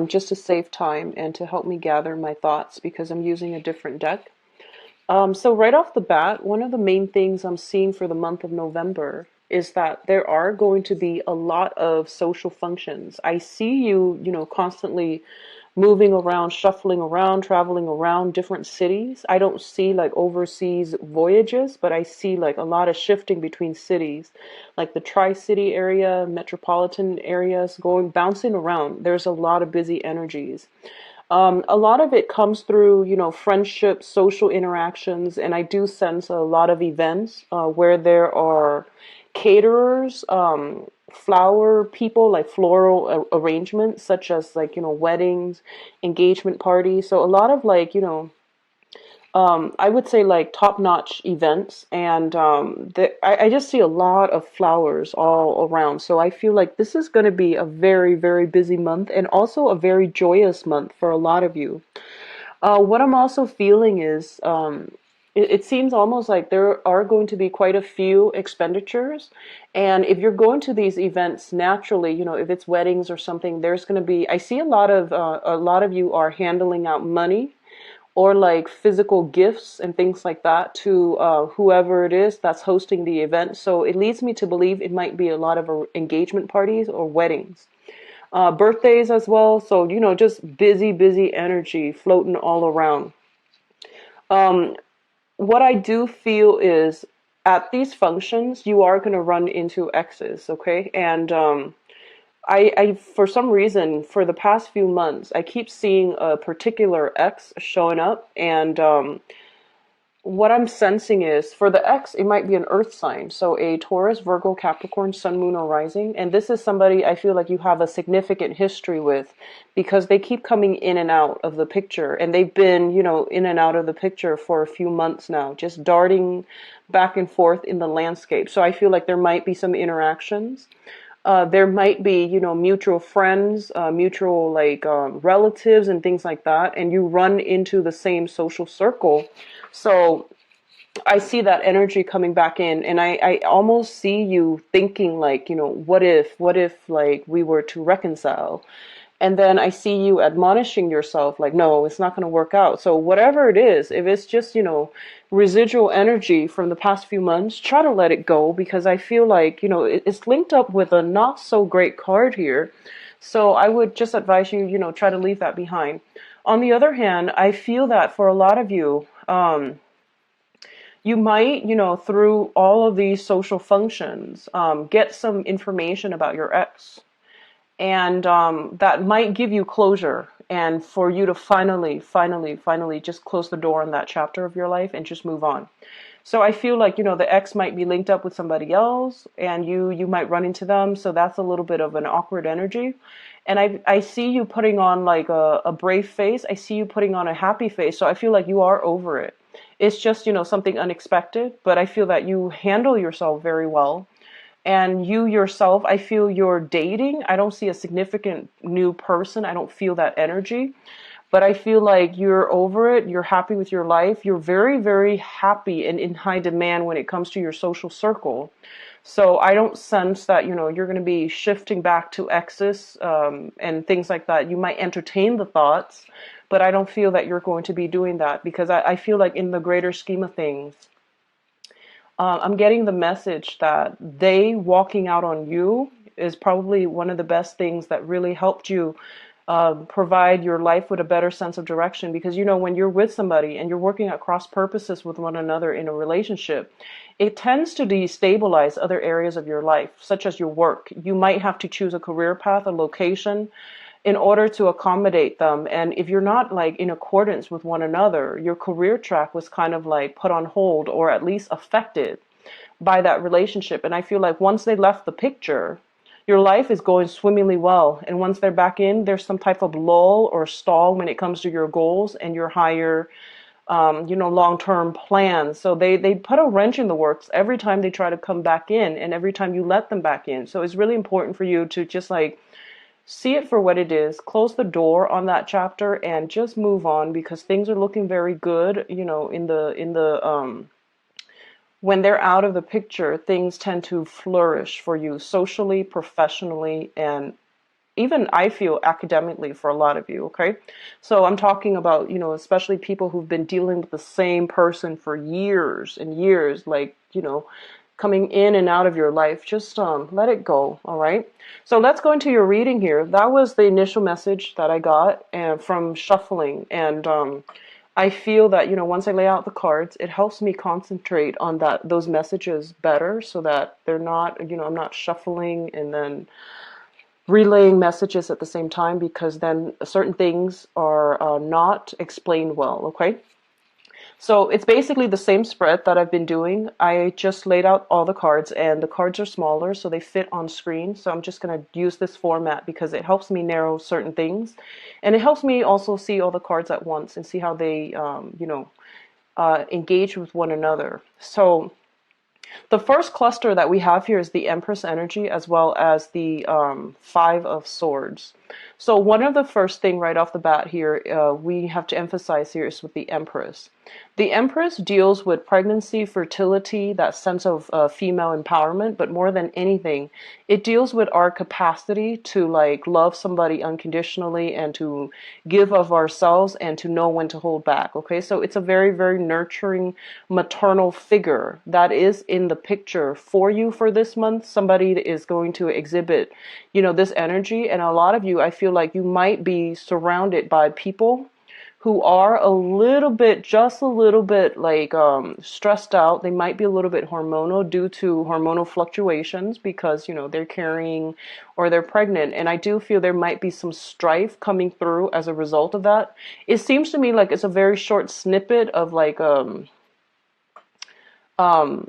just to save time and to help me gather my thoughts because I'm using a different deck. So right off the bat, one of the main things I'm seeing for the month of November is that there are going to be a lot of social functions. I see you, constantly moving around, shuffling around, traveling around different cities. I don't see like overseas voyages, but I see like a lot of shifting between cities, like the Tri-City area, metropolitan areas, bouncing around. There's a lot of busy energies. A lot of it comes through, friendships, social interactions, and I do sense a lot of events where there are caterers, flower people, like floral arrangements, such as like, weddings, engagement parties. So a lot of like, I would say like top-notch events, and I just see a lot of flowers all around. So I feel like this is going to be a very, very busy month and also a very joyous month for a lot of you. What I'm also feeling is it seems almost like there are going to be quite a few expenditures. And if you're going to these events naturally, if it's weddings or something, there's going to be, I see a lot of you are handling out money or like physical gifts and things like that to whoever it is that's hosting the event. So it leads me to believe it might be a lot of engagement parties or weddings. Birthdays as well. So, just busy, busy energy floating all around. Um, what I do feel is at these functions, you are going to run into exes, okay? And for some reason, for the past few months, I keep seeing a particular ex showing up, and what I'm sensing is for the X, it might be an earth sign. So a Taurus, Virgo, Capricorn, Sun, Moon, or Rising. And this is somebody I feel like you have a significant history with because they keep coming in and out of the picture. And they've been, in and out of the picture for a few months now, just darting back and forth in the landscape. So I feel like there might be some interactions. There might be, mutual friends, mutual like relatives and things like that. And you run into the same social circle. So I see that energy coming back in, and I almost see you thinking like, what if like we were to reconcile? And then I see you admonishing yourself like, no, it's not going to work out. So whatever it is, if it's just, residual energy from the past few months, try to let it go because I feel like, it's linked up with a not so great card here. So I would just advise you, try to leave that behind. On the other hand, I feel that for a lot of you, you might, through all of these social functions, get some information about your ex. And that might give you closure and for you to finally just close the door on that chapter of your life and just move on. So I feel like, the ex might be linked up with somebody else and you might run into them. So that's a little bit of an awkward energy. And I see you putting on like a brave face. I see you putting on a happy face. So I feel like you are over it. It's just, something unexpected, but I feel that you handle yourself very well. And you yourself, I feel you're dating. I don't see a significant new person. I don't feel that energy. But I feel like you're over it. You're happy with your life. You're very, very happy and in high demand when it comes to your social circle. So I don't sense that, you're going to be shifting back to exes and things like that. You might entertain the thoughts, but I don't feel that you're going to be doing that because I feel like in the greater scheme of things, I'm getting the message that they walking out on you is probably one of the best things that really helped you provide your life with a better sense of direction. Because, when you're with somebody and you're working at cross purposes with one another in a relationship, it tends to destabilize other areas of your life, such as your work. You might have to choose a career path, a location, in order to accommodate them. And if you're not like in accordance with one another, your career track was kind of like put on hold or at least affected by that relationship. And I feel like once they left the picture, your life is going swimmingly well. And once they're back in, there's some type of lull or stall when it comes to your goals and your higher, long-term plans. So they put a wrench in the works every time they try to come back in and every time you let them back in. So it's really important for you to just like see it for what it is, close the door on that chapter and just move on because things are looking very good, in the when they're out of the picture, things tend to flourish for you socially, professionally, and even I feel academically for a lot of you, okay? So I'm talking about, especially people who've been dealing with the same person for years and years, like, coming in and out of your life. Just let it go, all right? So let's go into your reading here. That was the initial message that I got from shuffling. And I feel that, once I lay out the cards, it helps me concentrate on those messages better so that they're not, I'm not shuffling and then relaying messages at the same time, because then certain things are not explained well, okay? So it's basically the same spread that I've been doing. I just laid out all the cards, and the cards are smaller, so they fit on screen. So I'm just going to use this format because it helps me narrow certain things. And it helps me also see all the cards at once and see how they, engage with one another. So the first cluster that we have here is the Empress energy, as well as the Five of Swords. So one of the first thing right off the bat here, we have to emphasize here is with the Empress. The Empress deals with pregnancy, fertility, that sense of female empowerment, but more than anything, it deals with our capacity to like love somebody unconditionally and to give of ourselves and to know when to hold back. Okay, so it's a very, very nurturing maternal figure that is in the picture for you for this month. Somebody is going to exhibit, this energy, and a lot of you, I feel like you might be surrounded by people who are just a little bit like stressed out. They might be a little bit hormonal due to hormonal fluctuations because, they're carrying or they're pregnant. And I do feel there might be some strife coming through as a result of that. It seems to me like it's a very short snippet of like,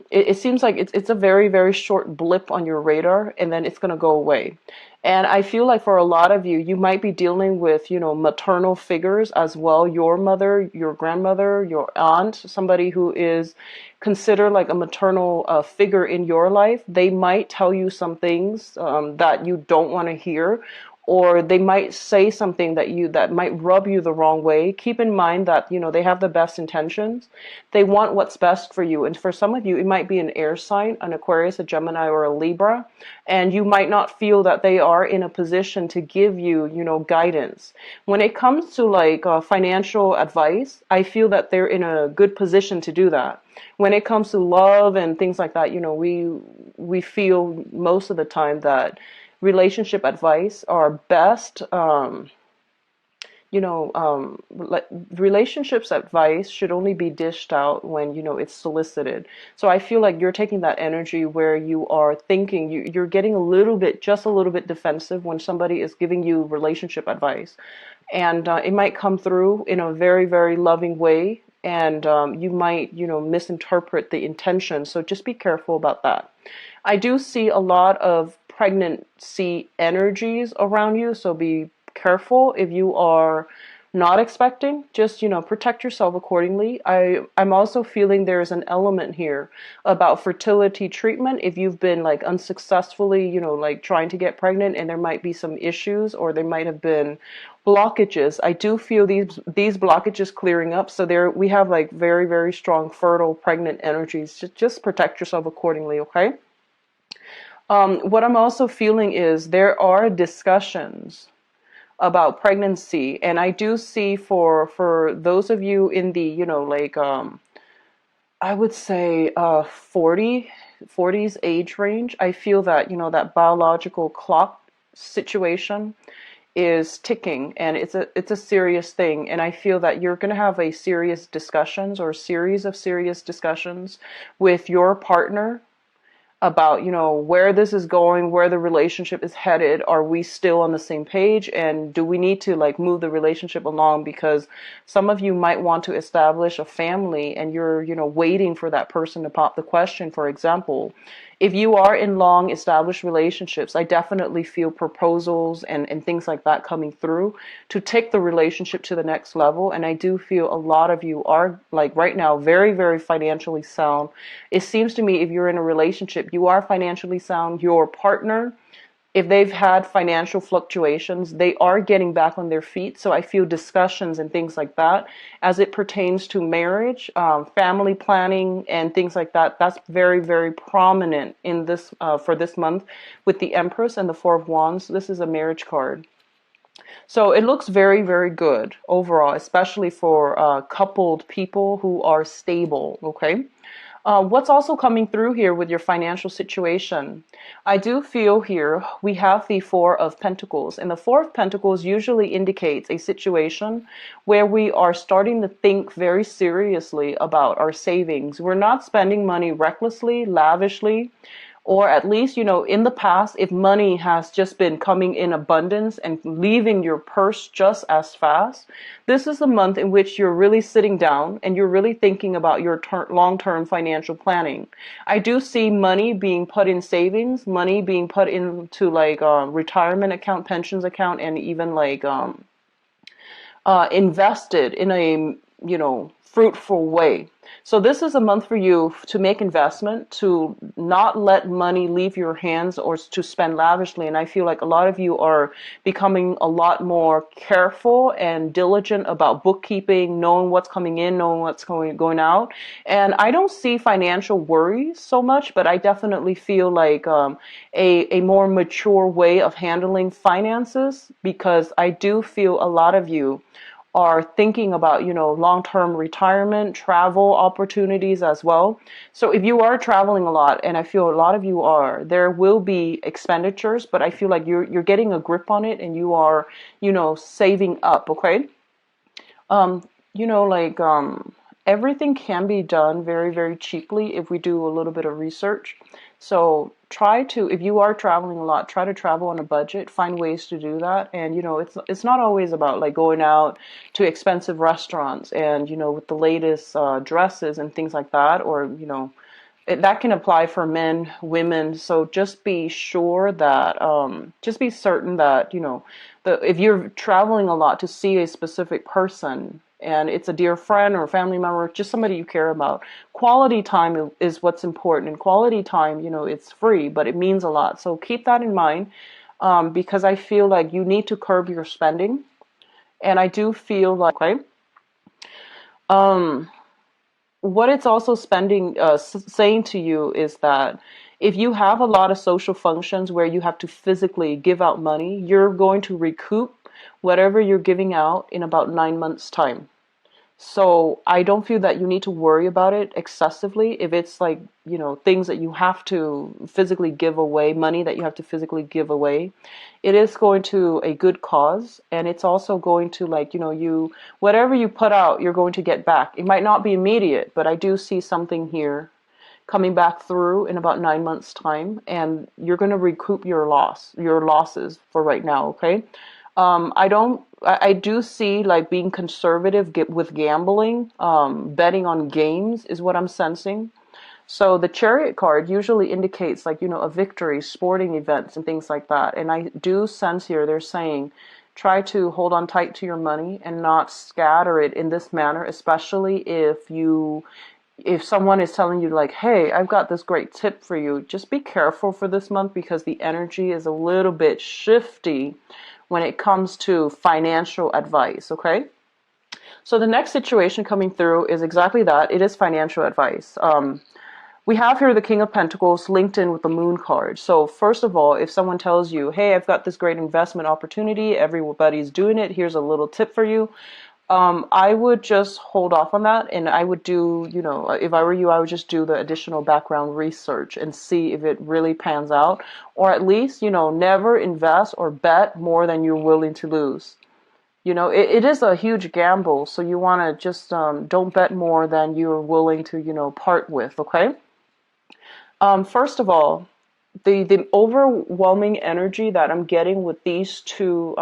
it seems like it's a very, very short blip on your radar, and then it's going to go away. And I feel like for a lot of you, you might be dealing with, maternal figures as well. Your mother, your grandmother, your aunt, somebody who is considered like a maternal figure in your life. They might tell you some things that you don't want to hear, or they might say something that might rub you the wrong way. Keep in mind that, they have the best intentions. They want what's best for you. And for some of you, it might be an air sign, an Aquarius, a Gemini, or a Libra. And you might not feel that they are in a position to give you, guidance. When it comes to like financial advice, I feel that they're in a good position to do that. When it comes to love and things like that, we feel most of the time that relationship advice are best, like relationships advice should only be dished out when, it's solicited. So I feel like you're taking that energy where you are thinking, you're getting just a little bit defensive when somebody is giving you relationship advice. And it might come through in a very, very loving way. And you might, misinterpret the intention. So just be careful about that. I do see a lot of pregnancy energies around you, so be careful if you are not expecting. Just, protect yourself accordingly. I'm also feeling there's an element here about fertility treatment. If you've been like unsuccessfully, like trying to get pregnant, and there might be some issues, or there might have been blockages. I do feel these blockages clearing up. So we have like very, very strong fertile pregnant energies. Just protect yourself accordingly, okay? What I'm also feeling is there are discussions about pregnancy, and I do see for those of you in the I would say 40s age range. I feel that that biological clock situation is ticking, and it's a serious thing, and I feel that you're going to have a serious discussions or a series of serious discussions with your partner about, where this is going, where the relationship is headed. Are we still on the same page? And do we need to like move the relationship along? Because some of you might want to establish a family, and you're, waiting for that person to pop the question. For example, if you are in long established relationships, I definitely feel proposals and things like that coming through to take the relationship to the next level. And I do feel a lot of you are like right now very, very financially sound. It seems to me if you're in a relationship, you are financially sound. Your partner If they've had financial fluctuations, they are getting back on their feet. So I feel discussions and things like that as it pertains to marriage, family planning, and things like that. That's very, very prominent in this for this month with the Empress and the Four of Wands. This is a marriage card. So it looks very, very good overall, especially for coupled people who are stable. Okay. What's also coming through here with your financial situation? I do feel here we have the Four of Pentacles, and the Four of Pentacles usually indicates a situation where we are starting to think very seriously about our savings. We're not spending money recklessly, lavishly, or at least, in the past, if money has just been coming in abundance and leaving your purse just as fast, this is the month in which you're really sitting down and you're really thinking about your long-term financial planning. I do see money being put in savings, money being put into like retirement account, pensions account, and even like invested in a fruitful way. So this is a month for you to make investment, to not let money leave your hands or to spend lavishly. And I feel like a lot of you are becoming a lot more careful and diligent about bookkeeping, knowing what's coming in, knowing what's going out. And I don't see financial worries so much, but I definitely feel like a more mature way of handling finances, because I do feel a lot of you are thinking about, long-term retirement, travel opportunities as well. So if you are traveling a lot, and I feel a lot of you are, there will be expenditures, but I feel like you're getting a grip on it and you are, saving up, okay? Um, everything can be done very, very cheaply if we do a little bit of research. So try to, if you are traveling a lot, try to travel on a budget, find ways to do that. And, it's not always about like going out to expensive restaurants and, with the latest dresses and things like that, or, that can apply for men, women. So just be sure that, just be certain that, if you're traveling a lot to see a specific person and it's a dear friend or a family member, just somebody you care about, quality time is what's important. And quality time, it's free, but it means a lot. So keep that in mind, because I feel like you need to curb your spending. And I do feel like, okay, what it's also saying to you is that if you have a lot of social functions where you have to physically give out money, you're going to recoup whatever you're giving out in about 9 months' time. So I don't feel that you need to worry about it excessively. If it's like, things that you have to physically give away, money that you have to physically give away, it is going to a good cause. And it's also going to like, whatever you put out, you're going to get back. It might not be immediate, but I do see something here coming back through in about 9 months' time, and you're going to recoup your losses for right now. Okay. I do see like being conservative with gambling, betting on games is what I'm sensing. So the Chariot card usually indicates like, a victory, sporting events and things like that. And I do sense here they're saying try to hold on tight to your money and not scatter it in this manner, especially if someone is telling you like, hey, I've got this great tip for you. Just be careful for this month because the energy is a little bit shifty when it comes to financial advice, okay? So the next situation coming through is exactly that. It is financial advice. We have here the King of Pentacles linked in with the Moon card. So first of all, if someone tells you, hey, I've got this great investment opportunity, everybody's doing it, here's a little tip for you, I would just hold off on that, and I would do, if I were you, I would just do the additional background research and see if it really pans out, or at least, never invest or bet more than you're willing to lose. It is a huge gamble, so you want to just don't bet more than you're willing to, part with, okay? First of all, the overwhelming energy that I'm getting with these two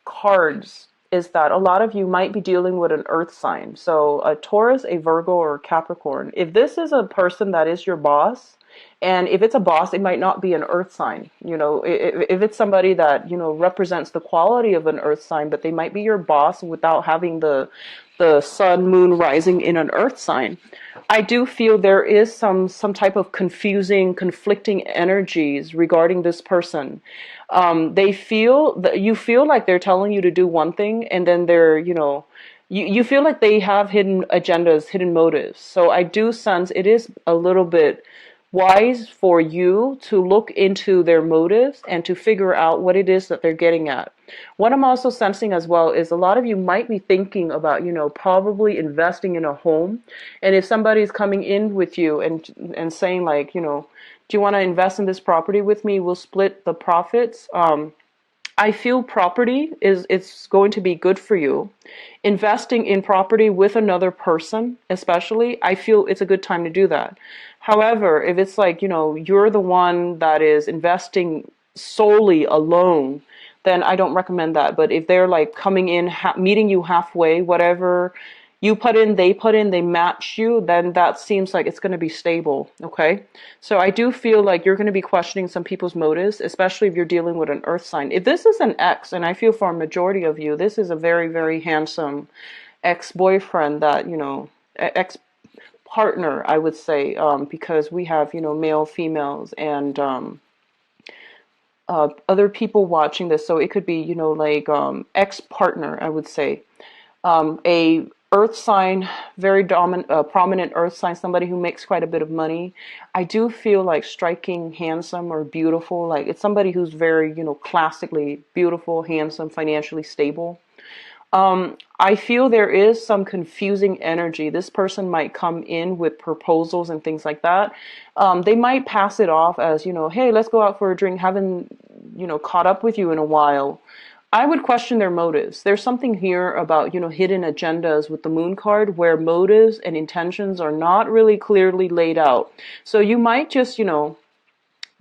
cards is that a lot of you might be dealing with an earth sign. So a Taurus, a Virgo, or a Capricorn. If this is a person that is your boss, and if it's a boss, it might not be an earth sign. If it's somebody that, represents the quality of an earth sign, but they might be your boss without having the the sun, moon rising in an earth sign. I do feel there is some type of confusing, conflicting energies regarding this person. They feel that you feel like they're telling you to do one thing, and then they're, you feel like they have hidden agendas, hidden motives. So I do sense it is a little bit wise for you to look into their motives and to figure out what it is that they're getting at. What I'm also sensing as well is a lot of you might be thinking about, probably investing in a home. And if somebody's coming in with you and saying like, do you want to invest in this property with me? We'll split the profits. I feel property is it's going to be good for you. Investing in property with another person, especially, I feel it's a good time to do that. However, if it's like, you're the one that is investing solely alone, then I don't recommend that. But if they're like coming in, meeting you halfway, whatever you put in, they match you, then that seems like it's going to be stable. Okay. So I do feel like you're going to be questioning some people's motives, especially if you're dealing with an earth sign. If this is an ex, and I feel for a majority of you, this is a very, very handsome ex-boyfriend that, ex-partner, I would say, because we have, male, females, and other people watching this. So it could be, ex-partner, I would say. A earth sign, very dominant, prominent earth sign, somebody who makes quite a bit of money. I do feel like striking, handsome, or beautiful. Like it's somebody who's very, classically beautiful, handsome, financially stable. I feel there is some confusing energy. This person might come in with proposals and things like that. They might pass it off as, hey, let's go out for a drink. Haven't, caught up with you in a while. I would question their motives. There's something here about, hidden agendas with the moon card where motives and intentions are not really clearly laid out. So you might just,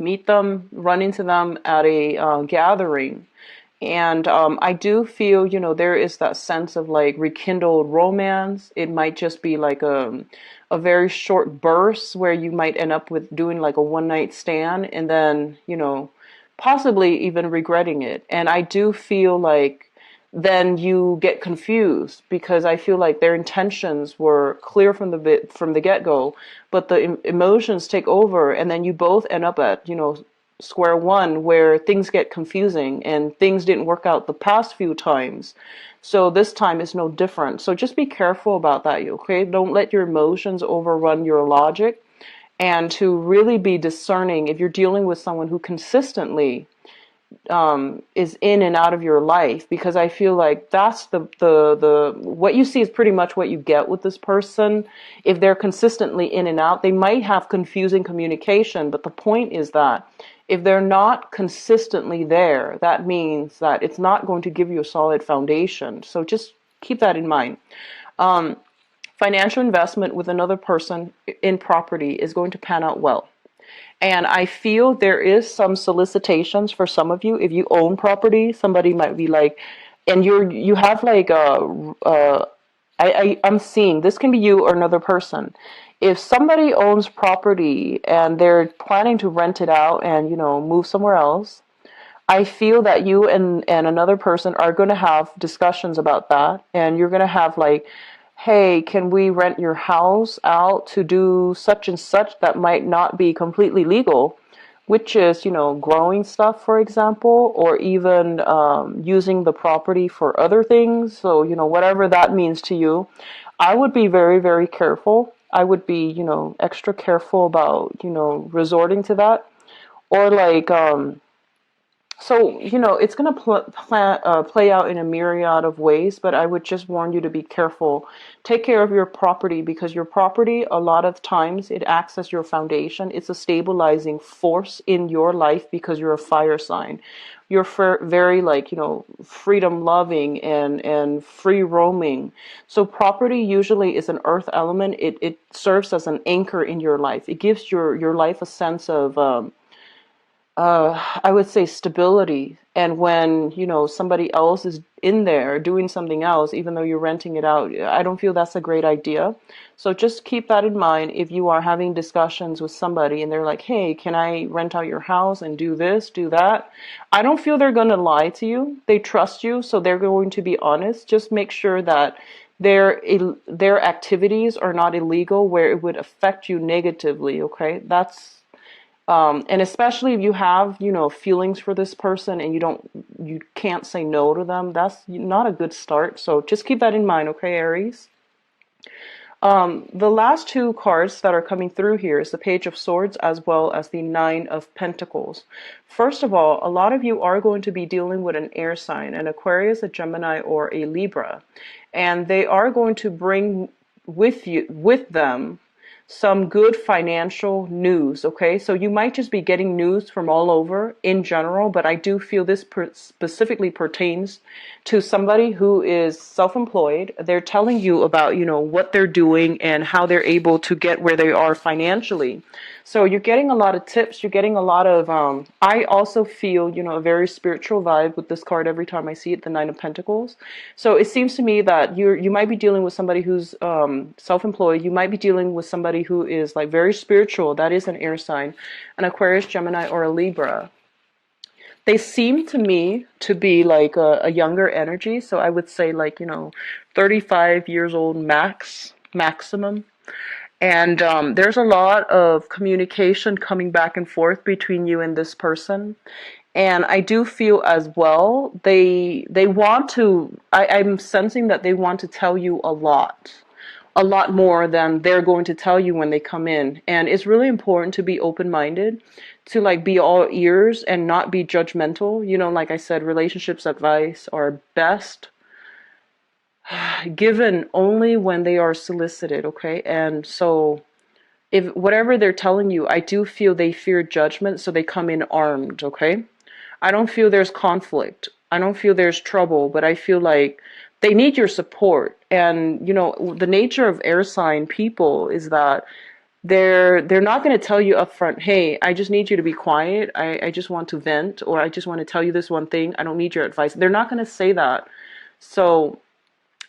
meet them, run into them at a gathering. And I do feel, there is that sense of like rekindled romance. It might just be like a very short burst where you might end up with doing like a one night stand and then, possibly even regretting it. And I do feel like then you get confused because I feel like their intentions were clear from the get-go, but the emotions take over and then you both end up at, square one where things get confusing and things didn't work out the past few times. So this time is no different. So just be careful about that, okay? Don't let your emotions overrun your logic, and to really be discerning if you're dealing with someone who consistently is in and out of your life, because I feel like that's the what you see is pretty much what you get with this person. If they're consistently in and out, they might have confusing communication, but the point is that if they're not consistently there, that means that it's not going to give you a solid foundation. So just keep that in mind. Financial investment with another person in property is going to pan out well. And I feel there is some solicitations for some of you. If you own property, somebody might be like, and you have like I'm seeing this can be you or another person. If somebody owns property and they're planning to rent it out and move somewhere else, I feel that you and another person are going to have discussions about that, and you're going to have like, hey, can we rent your house out to do such and such that might not be completely legal, which is, growing stuff, for example, or even using the property for other things. So, whatever that means to you, I would be very, very careful. I would be, extra careful about, resorting to that. Or like, so, it's going to play out in a myriad of ways, but I would just warn you to be careful. Take care of your property, because your property, a lot of times, it acts as your foundation. It's a stabilizing force in your life because you're a fire sign. You're very like, freedom loving and free roaming. So property usually is an earth element. It serves as an anchor in your life. It gives your life a sense of, I would say, stability. And when, somebody else is in there doing something else, even though you're renting it out, I don't feel that's a great idea. So just keep that in mind if you are having discussions with somebody and they're like, hey, can I rent out your house and do this, do that? I don't feel they're going to lie to you. They trust you, so they're going to be honest. Just make sure that their activities are not illegal where it would affect you negatively. Okay, that's and especially if you have, feelings for this person and you can't say no to them, that's not a good start. So just keep that in mind, okay, Aries? The last two cards that are coming through here is the Page of Swords as well as the Nine of Pentacles. First of all, a lot of you are going to be dealing with an air sign, an Aquarius, a Gemini, or a Libra. And they are going to bring with them some good financial news, okay? So you might just be getting news from all over in general, but I do feel this specifically pertains to somebody who is self-employed. They're telling you about, what they're doing and how they're able to get where they are financially. So you're getting a lot of tips. You're getting a lot of, I also feel, a very spiritual vibe with this card every time I see it, the Nine of Pentacles. So it seems to me that you might be dealing with somebody who's self-employed. You might be dealing with somebody who is like very spiritual. That is an air sign, an Aquarius, Gemini, or a Libra. They seem to me to be like a younger energy. So I would say like, 35 years old maximum. And there's a lot of communication coming back and forth between you and this person. And I do feel as well, they want to, I'm sensing that they want to tell you a lot more than they're going to tell you when they come in. And it's really important to be open-minded, to like be all ears and not be judgmental. Like I said, relationships advice are best given only when they are solicited, okay? And so if whatever they're telling you, I do feel they fear judgment, so they come in armed, okay? I don't feel there's conflict. I don't feel there's trouble, but I feel like they need your support. And, the nature of air sign people is that they're not going to tell you up front, hey, I just need you to be quiet. I just want to vent, or I just want to tell you this one thing. I don't need your advice. They're not going to say that. So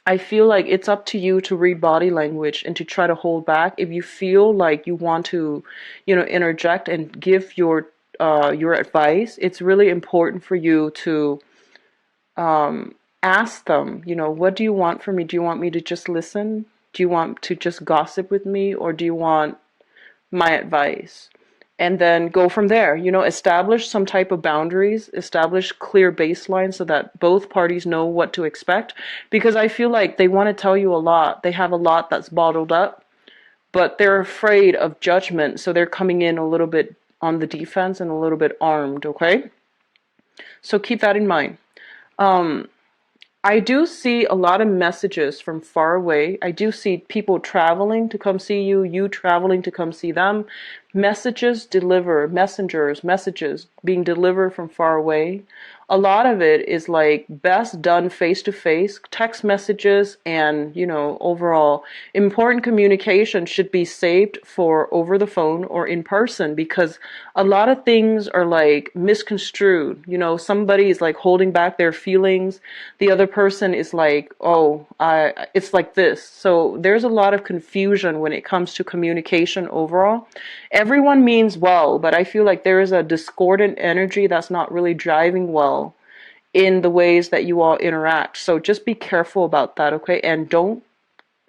I feel like it's up to you to read body language and to try to hold back. If you feel like you want to, interject and give your advice, it's really important for you to ask them, what do you want from me? Do you want me to just listen? Do you want to just gossip with me? Or do you want my advice? And then go from there, establish some type of boundaries, establish clear baselines so that both parties know what to expect. Because I feel like they want to tell you a lot. They have a lot that's bottled up, but they're afraid of judgment. So they're coming in a little bit on the defense and a little bit armed, okay? So keep that in mind. I do see a lot of messages from far away. I do see people traveling to come see you, you traveling to come see them. Messages messages being delivered from far away. A lot of it is like best done face to face, text messages, and, overall important communication should be saved for over the phone or in person, because a lot of things are like misconstrued. Somebody is like holding back their feelings. The other person is like, oh, it's like this. So there's a lot of confusion when it comes to communication overall. Everyone means well, but I feel like there is a discordant energy that's not really driving well in the ways that you all interact. So just be careful about that, okay? And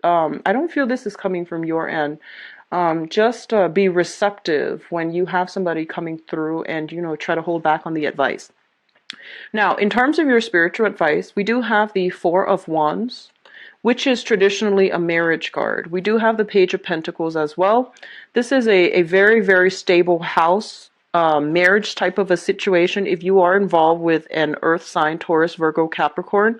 I don't feel this is coming from your end. Just be receptive when you have somebody coming through and, try to hold back on the advice. Now, in terms of your spiritual advice, we do have the Four of Wands, which is traditionally a marriage card. We do have the Page of Pentacles as well. This is a very, very stable house, marriage type of a situation. If you are involved with an earth sign, Taurus, Virgo, Capricorn,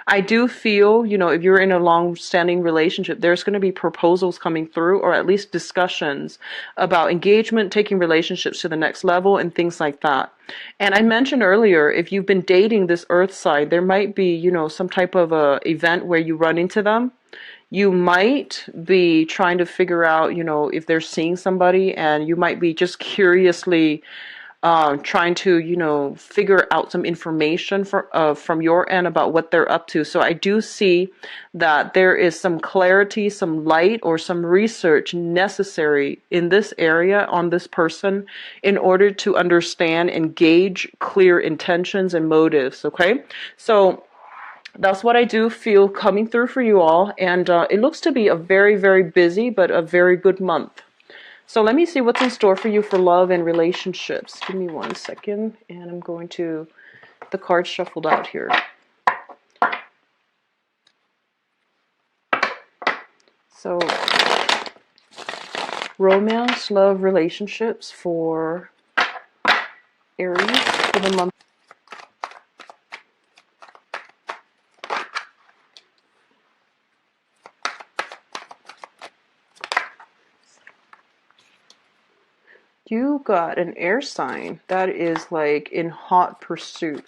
I do feel, if you're in a long-standing relationship, there's going to be proposals coming through, or at least discussions about engagement, taking relationships to the next level, and things like that. And I mentioned earlier, if you've been dating this earth sign, there might be, some type of a event where you run into them. You might be trying to figure out, if they're seeing somebody, and you might be just curiously trying to, figure out some information from your end about what they're up to. So I do see that there is some clarity, some light, or some research necessary in this area on this person in order to understand and gauge clear intentions and motives, okay? So That's what I do feel coming through for you all. And it looks to be a very, very busy, but a very good month. So let me see what's in store for you for love and relationships. Give me 1 second, and I'm going to the cards shuffled out here. So, romance, love, relationships for Aries for the month. You got an air sign that is like in hot pursuit.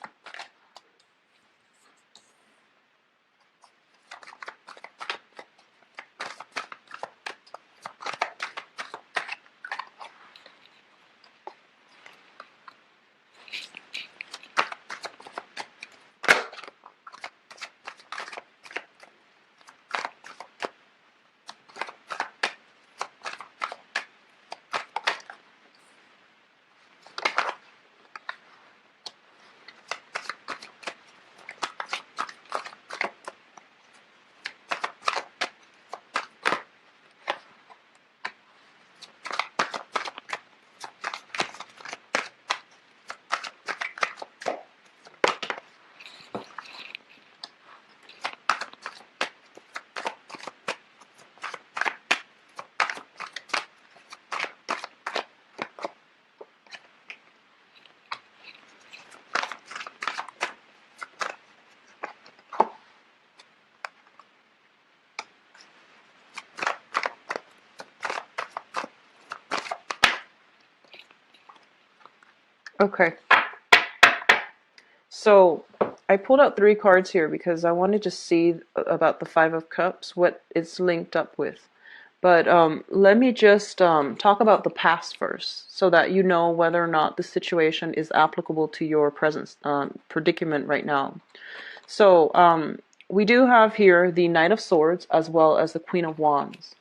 Okay. So I pulled out 3 cards here because I wanted to see about the Five of Cups, what it's linked up with. But let me just talk about the past first so that you know whether or not the situation is applicable to your present predicament right now. So we do have here the Knight of Swords as well as the Queen of Wands.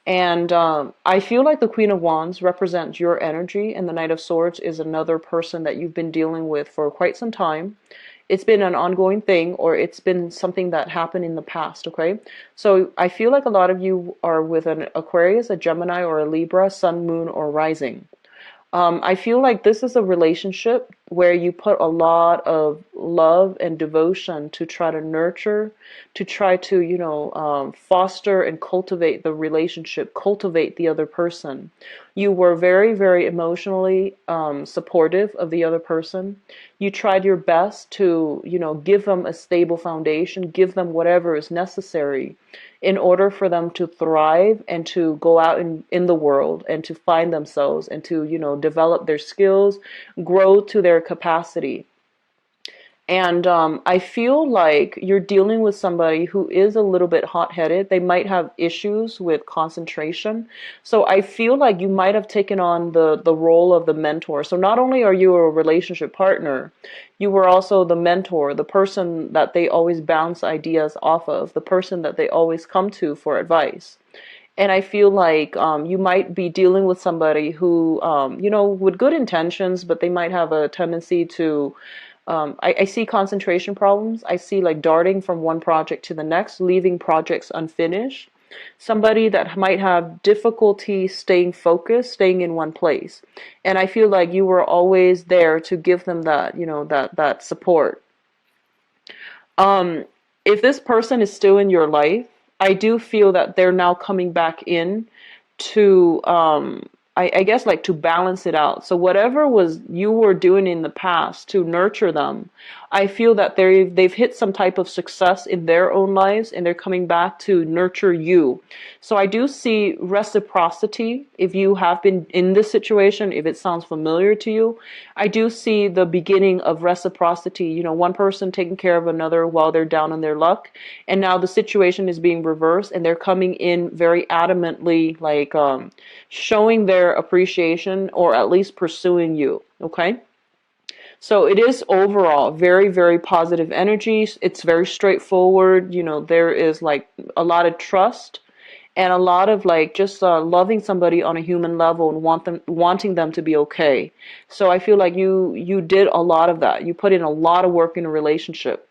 And I feel like the Queen of Wands represents your energy, and the Knight of Swords is another person that you've been dealing with for quite some time. It's been an ongoing thing, or it's been something that happened in the past, okay? So I feel like a lot of you are with an Aquarius, a Gemini, or a Libra, Sun, Moon, or Rising. I feel like this is a relationship where you put a lot of love and devotion to try to nurture, to try to, foster and cultivate the relationship, cultivate the other person. You were very, very emotionally supportive of the other person. You tried your best to, give them a stable foundation, give them whatever is necessary in order for them to thrive and to go out in the world and to find themselves and to, develop their skills, grow to their capacity. And I feel like you're dealing with somebody who is a little bit hot-headed. They might have issues with concentration. So I feel like you might have taken on the role of the mentor. So not only are you a relationship partner, you were also the mentor, the person that they always bounce ideas off of, the person that they always come to for advice. And I feel like you might be dealing with somebody who, with good intentions, but they might have a tendency to I see concentration problems. I see like darting from one project to the next, leaving projects unfinished. Somebody that might have difficulty staying focused, staying in one place. And I feel like you were always there to give them that, that support. If this person is still in your life, I do feel that they're now coming back in to I guess like to balance it out. So whatever was you were doing in the past to nurture them, I feel that they've hit some type of success in their own lives and they're coming back to nurture you. So I do see reciprocity if you have been in this situation, if it sounds familiar to you. I do see the beginning of reciprocity, one person taking care of another while they're down on their luck. And now the situation is being reversed and they're coming in very adamantly, like showing their appreciation or at least pursuing you. Okay. So it is overall very, very positive energy. It's very straightforward. There is like a lot of trust and a lot of like just loving somebody on a human level and wanting them to be okay. So I feel like you did a lot of that. You put in a lot of work in a relationship.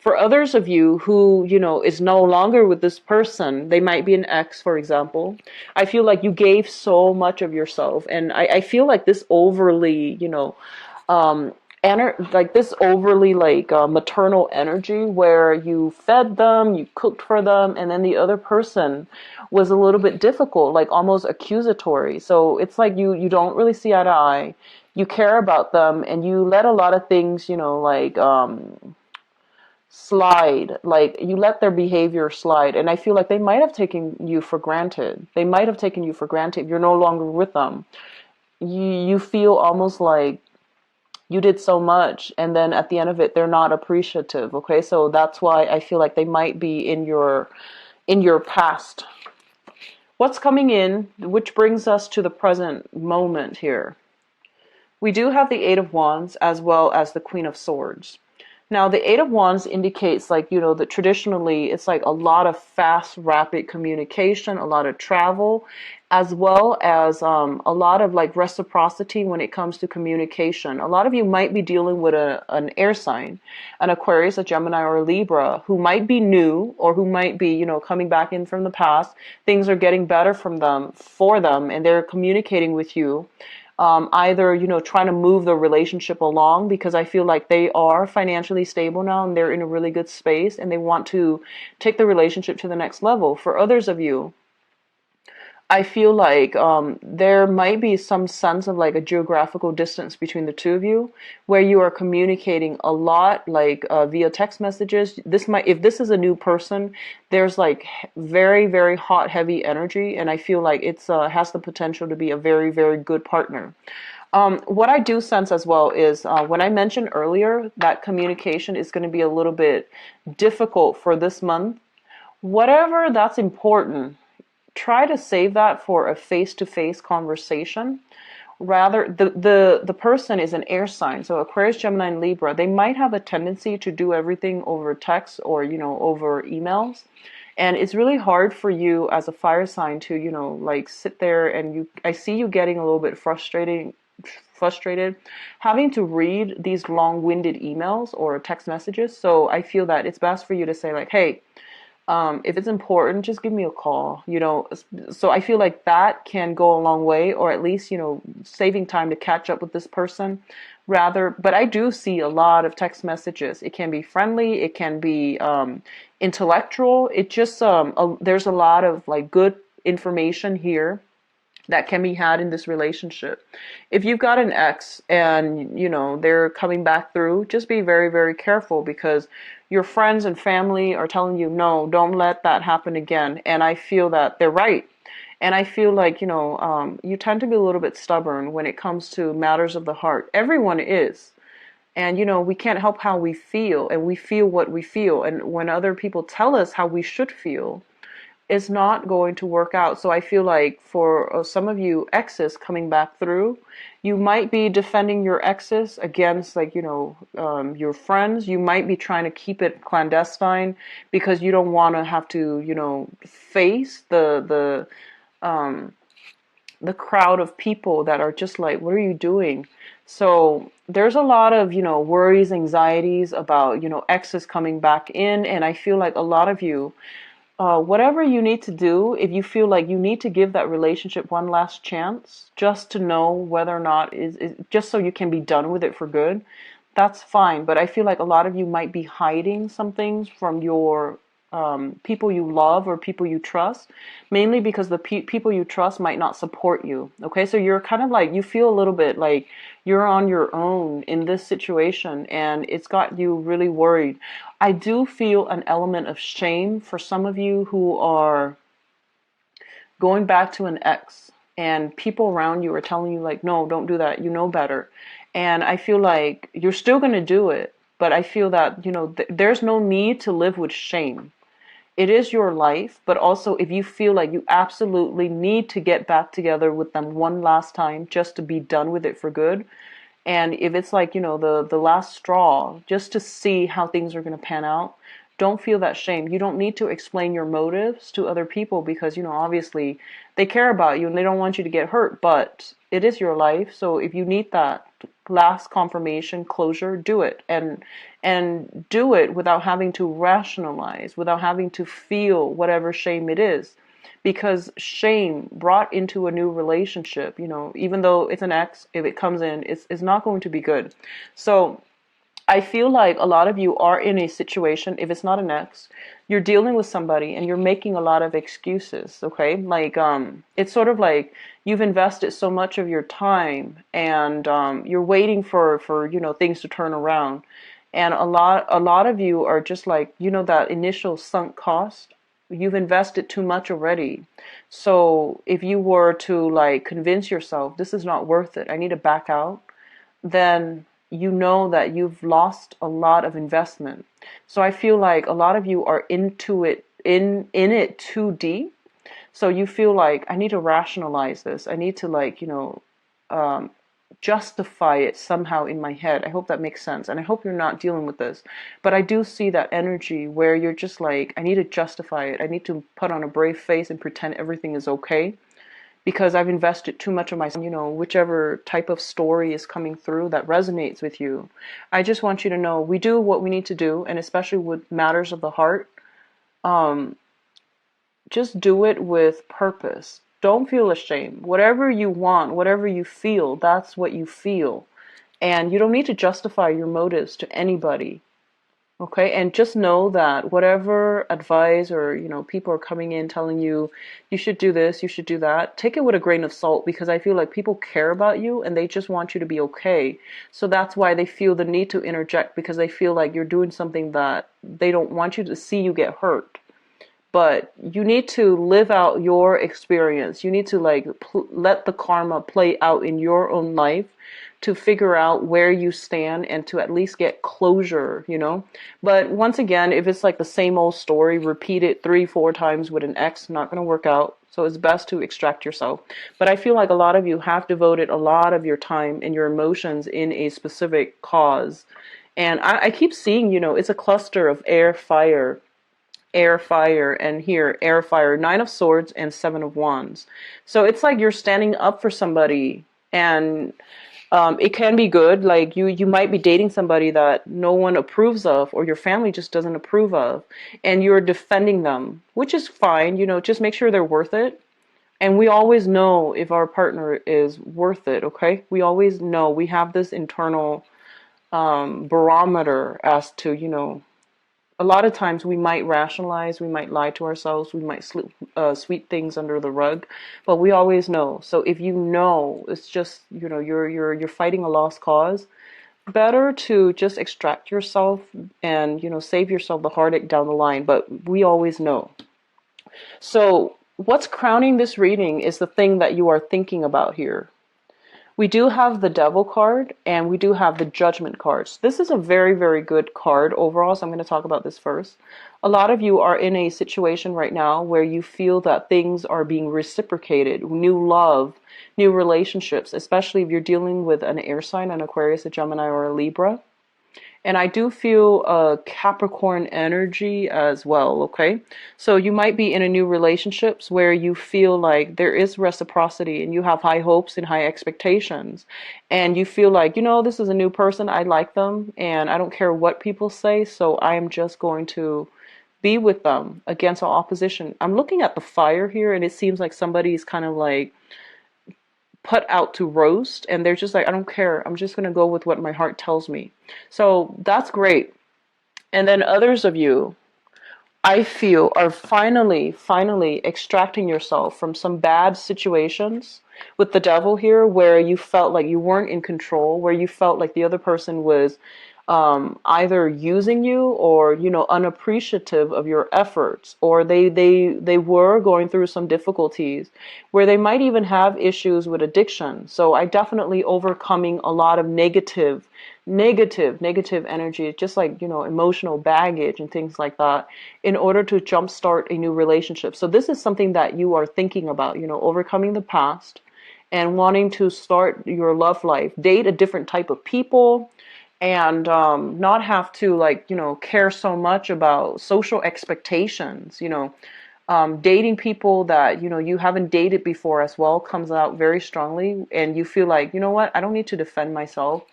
For others of you who, is no longer with this person, they might be an ex, for example. I feel like you gave so much of yourself. And I feel like this overly, um, like this overly like maternal energy where you fed them, you cooked for them, and then the other person was a little bit difficult, like almost accusatory. So it's like you don't really see eye to eye. You care about them, and you let a lot of things, like slide. Like you let their behavior slide, and I feel like they might have taken you for granted. They might have taken you for granted. You're no longer with them. You feel almost like you did so much, and then at the end of it they're not appreciative. Okay, so that's why I feel like they might be in your past. What's coming in, which brings us to the present moment here. We do have the Eight of Wands as well as the Queen of Swords. Now, the Eight of Wands indicates, like, that traditionally it's like a lot of fast, rapid communication, a lot of travel, as well as a lot of like reciprocity when it comes to communication. A lot of you might be dealing with an air sign, an Aquarius, a Gemini, or a Libra, who might be new or who might be, coming back in from the past. Things are getting better for them, and they're communicating with you, either trying to move the relationship along, because I feel like they are financially stable now and they're in a really good space and they want to take the relationship to the next level. For others of you, I feel like there might be some sense of like a geographical distance between the two of you, where you are communicating a lot, like via text messages. If this is a new person, there's like very, very hot, heavy energy, and I feel like it's has the potential to be a very, very good partner. What I do sense as well is when I mentioned earlier that communication is going to be a little bit difficult for this month, whatever that's important, try to save that for a face-to-face conversation. Rather, the person is an air sign, so Aquarius, Gemini, and Libra, they might have a tendency to do everything over text or over emails, and it's really hard for you as a fire sign to like sit there, and I see you getting a little bit frustrated having to read these long-winded emails or text messages. So I feel that it's best for you to say like, hey, if it's important, just give me a call, So I feel like that can go a long way, or at least, saving time to catch up with this person but I do see a lot of text messages. It can be friendly. It can be, intellectual. It just, there's a lot of like good information here that can be had in this relationship. If you've got an ex and, they're coming back through, just be very, very careful, because your friends and family are telling you, no, don't let that happen again. And I feel that they're right. And I feel like, you tend to be a little bit stubborn when it comes to matters of the heart. Everyone is. And, we can't help how we feel, and we feel what we feel. And when other people tell us how we should feel, is not going to work out. So I feel like for some of you exes coming back through, you might be defending your exes against like, your friends. You might be trying to keep it clandestine because you don't want to have to, face the crowd of people that are just like, what are you doing? So there's a lot of, worries, anxieties about, exes coming back in. And I feel like a lot of you, whatever you need to do, if you feel like you need to give that relationship one last chance, just to know whether or not is just so you can be done with it for good, that's fine. But I feel like a lot of you might be hiding some things from your people you love or people you trust, mainly because the people you trust might not support you. Okay, so you're kind of like, you feel a little bit like you're on your own in this situation, and it's got you really worried. I do feel an element of shame for some of you who are going back to an ex, and people around you are telling you like, no, don't do that, you know better. And I feel like you're still going to do it, but I feel that, there's no need to live with shame. It is your life, but also if you feel like you absolutely need to get back together with them one last time just to be done with it for good, and if it's like, the last straw, just to see how things are going to pan out, don't feel that shame. You don't need to explain your motives to other people because, obviously they care about you and they don't want you to get hurt, but it is your life. So if you need that, last confirmation, closure, do it. And do it without having to rationalize, without having to feel whatever shame it is. Because shame brought into a new relationship, even though it's an ex, if it comes in, it's not going to be good. So I feel like a lot of you are in a situation, if it's not an ex, you're dealing with somebody and you're making a lot of excuses, okay? Like, it's sort of like you've invested so much of your time and you're waiting for, things to turn around. And a lot of you are just like, that initial sunk cost, you've invested too much already. So if you were to like convince yourself, this is not worth it, I need to back out, then you know that you've lost a lot of investment. So I feel like a lot of you are into it, in it too deep. So you feel like, I need to rationalize this. I need to like, um, justify it somehow in my head. I hope that makes sense. And I hope you're not dealing with this. But I do see that energy where you're just like, I need to justify it. I need to put on a brave face and pretend everything is okay because I've invested too much of my, whichever type of story is coming through that resonates with you. I just want you to know we do what we need to do, and especially with matters of the heart, um, just do it with purpose. Don't feel ashamed. Whatever you want, whatever you feel, that's what you feel. And you don't need to justify your motives to anybody. Okay, and just know that whatever advice or people are coming in telling you you should do this, you should do that, take it with a grain of salt because I feel like people care about you and they just want you to be okay. So that's why they feel the need to interject because they feel like you're doing something that they don't want you to see you get hurt. But you need to live out your experience. You need to like let the karma play out in your own life to figure out where you stand and to at least get closure. But once again, if it's like the same old story, repeat it 3, 4 times with an ex, not going to work out. So it's best to extract yourself. But I feel like a lot of you have devoted a lot of your time and your emotions in a specific cause. And I keep seeing, it's a cluster of air, fire, and here, air, fire, 9 of Swords and 7 of Wands. So it's like you're standing up for somebody, and it can be good. Like you might be dating somebody that no one approves of, or your family just doesn't approve of, and you're defending them, which is fine. Just make sure they're worth it. And we always know if our partner is worth it. Okay, we always know. We have this internal barometer as to a lot of times we might rationalize, we might lie to ourselves, we might sweep things under the rug, but we always know. So if you know, it's just you're fighting a lost cause. Better to just extract yourself and save yourself the heartache down the line. But we always know. So what's crowning this reading is the thing that you are thinking about here. We do have the Devil card and we do have the Judgment cards. This is a very, very good card overall, so I'm going to talk about this first. A lot of you are in a situation right now where you feel that things are being reciprocated, new love, new relationships, especially if you're dealing with an air sign, an Aquarius, a Gemini, or a Libra. And I do feel a Capricorn energy as well, okay? So you might be in a new relationships where you feel like there is reciprocity and you have high hopes and high expectations. And you feel like, this is a new person, I like them, and I don't care what people say, so I am just going to be with them against all opposition. I'm looking at the fire here, and it seems like somebody's kind of like put out to roast, and they're just like, I don't care, I'm just going to go with what my heart tells me. So that's great. And then others of you, I feel, are finally extracting yourself from some bad situations with the Devil here, where you felt like you weren't in control, where you felt like the other person was either using you or unappreciative of your efforts, or they were going through some difficulties where they might even have issues with addiction. So I definitely overcoming a lot of negative energy, just like emotional baggage and things like that, in order to jumpstart a new relationship. So this is something that you are thinking about, overcoming the past and wanting to start your love life, date a different type of people, and not have to care so much about social expectations. Dating people that you haven't dated before as well comes out very strongly, and you feel like, you know what, I don't need to defend myself.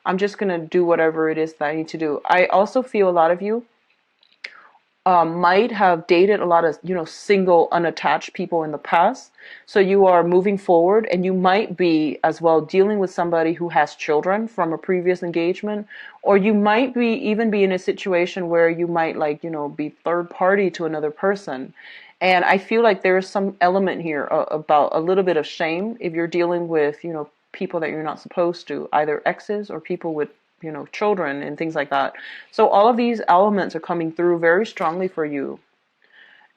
I'm just gonna do whatever it is that I need to do. I also feel a lot of you might have dated a lot of single unattached people in the past, so you are moving forward, and you might be as well dealing with somebody who has children from a previous engagement, or you might be even be in a situation where you might like be third party to another person. And I feel like there's some element here about a little bit of shame if you're dealing with people that you're not supposed to, either exes or people with children and things like that. So all of these elements are coming through very strongly for you.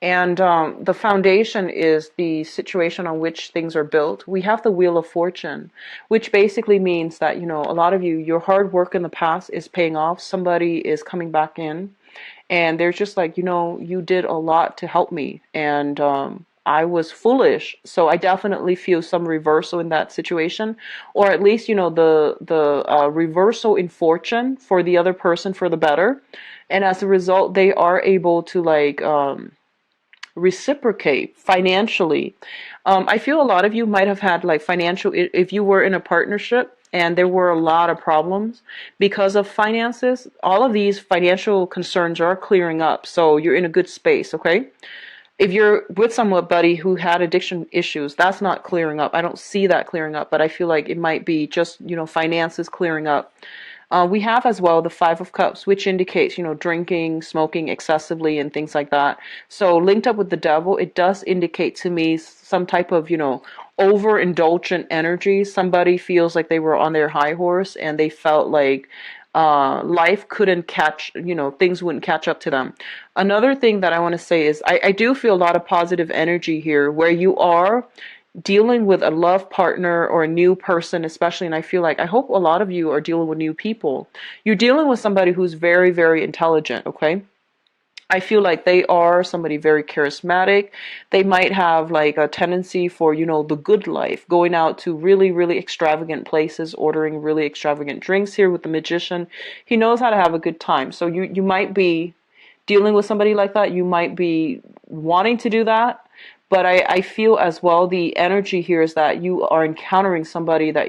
And the foundation is the situation on which things are built. We have the Wheel of Fortune, which basically means that, a lot of you, your hard work in the past is paying off. Somebody is coming back in, and they're just like, you did a lot to help me, and I was foolish. So I definitely feel some reversal in that situation, or at least the reversal in fortune for the other person for the better, and as a result, they are able to like reciprocate financially. I feel a lot of you might have had like financial, if you were in a partnership and there were a lot of problems because of finances, all of these financial concerns are clearing up. So you're in a good space, okay? If you're with somebody who had addiction issues, that's not clearing up. I don't see that clearing up, but I feel like it might be just, finances clearing up. We have as well the Five of Cups, which indicates, drinking, smoking excessively and things like that. So linked up with the devil, it does indicate to me some type of, overindulgent energy. Somebody feels like they were on their high horse and they felt like life couldn't catch, things wouldn't catch up to them. Another thing that I want to say is I do feel a lot of positive energy here where you are dealing with a love partner or a new person, especially. And I feel like, I hope a lot of you are dealing with new people. You're dealing with somebody who's very, very intelligent, okay? I feel like they are somebody very charismatic. They might have like a tendency for, the good life, going out to really, really extravagant places, ordering really extravagant drinks here with the magician. He knows how to have a good time. So you might be dealing with somebody like that. You might be wanting to do that. But I feel as well the energy here is that you are encountering somebody that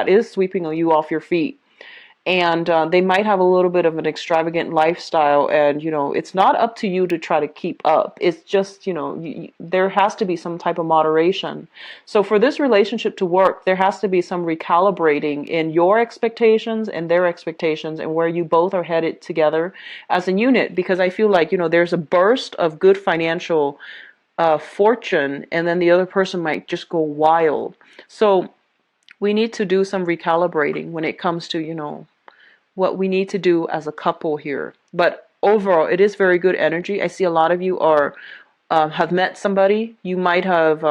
is sweeping you off your feet. And they might have a little bit of an extravagant lifestyle, and it's not up to you to try to keep up. It's just there has to be some type of moderation. So for this relationship to work, there has to be some recalibrating in your expectations and their expectations, and where you both are headed together as a unit. Because I feel like there's a burst of good financial fortune, and then the other person might just go wild. So we need to do some recalibrating when it comes to what we need to do as a couple here. But overall, it is very good energy. I see a lot of you are have met somebody. You might have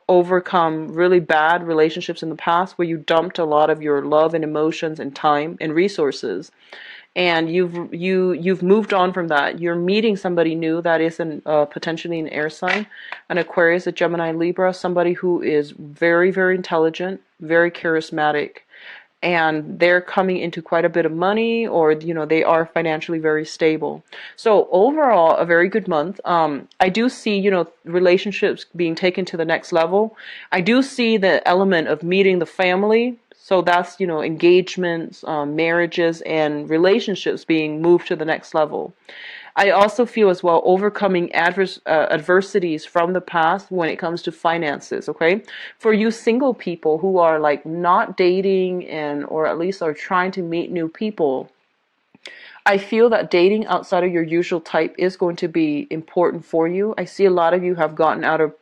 overcome really bad relationships in the past where you dumped a lot of your love and emotions and time and resources, and you've moved on from that. You're meeting somebody new that is potentially an air sign, an Aquarius, a Gemini, Libra, somebody who is very, very intelligent, very charismatic, and they're coming into quite a bit of money, or they are financially very stable. So overall, a very good month. I do see relationships being taken to the next level. I do see the element of meeting the family. So that's engagements, marriages, and relationships being moved to the next level. I also feel as well overcoming adversities from the past when it comes to finances, okay? For you single people who are like not dating, and or at least are trying to meet new people, I feel that dating outside of your usual type is going to be important for you. I see a lot of you have gotten out of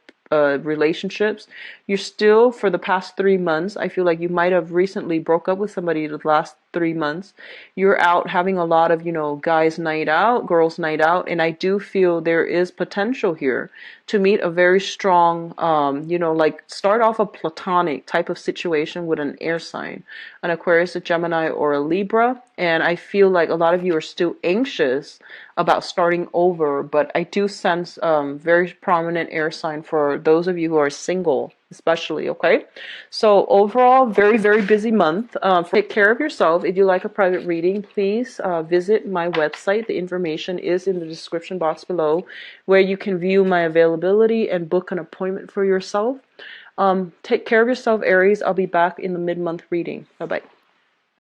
relationships. You're still, for the past 3 months, I feel like you might have recently broke up with somebody the last 3 months. You're out having a lot of, guys night out, girls night out, and I do feel there is potential here to meet a very strong, like start off a platonic type of situation with an air sign, an Aquarius, a Gemini, or a Libra. And I feel like a lot of you are still anxious about starting over, but I do sense very prominent air sign for those of you who are single. especially, okay? So overall, very, very busy month. Take care of yourself. If you like a private reading, please visit my website. The information is in the description box below, where you can view my availability and book an appointment for yourself. Take care of yourself, Aries. I'll be back in the mid-month reading. Bye-bye.